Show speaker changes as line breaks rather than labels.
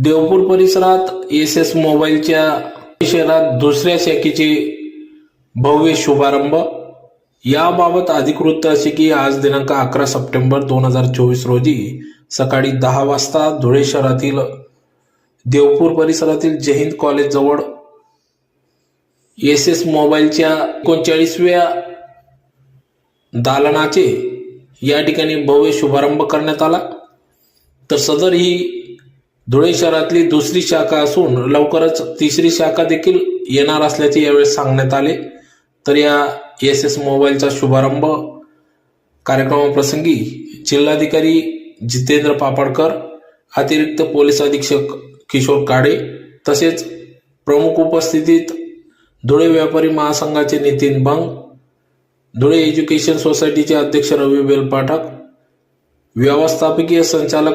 देवपूर परिसरात एस मोबाईलच्या शहरात दुसऱ्या शाखेचे भव्य शुभारंभ. याबाबत अधिकृत असे की आज दिनांक 11 सप्टेंबर 2024 रोजी सकाळी 10 वाजता धुळे शहरातील देवपूर परिसरातील जयहिंद कॉलेज जवळ एस मोबाईलच्या 39व्या दालनाचे या ठिकाणी भव्य शुभारंभ करण्यात आला. तर सदर ही धुळे शहरातली दुसरी शाखा असून लवकरच तिसरी शाखा देखील येणार असल्याचे यावेळी सांगण्यात आले. तर या एस मोबाईलचा शुभारंभ कार्यक्रमाप्रसंगी जिल्हाधिकारी जितेंद्र पापडकर, अतिरिक्त पोलीस अधीक्षक किशोर काळे तसेच प्रमुख उपस्थितीत धुळे व्यापारी महासंघाचे नितीन बंग, धुळे एज्युकेशन सोसायटीचे अध्यक्ष रवी बेलपाठक, व्यवस्थापकीय संचालक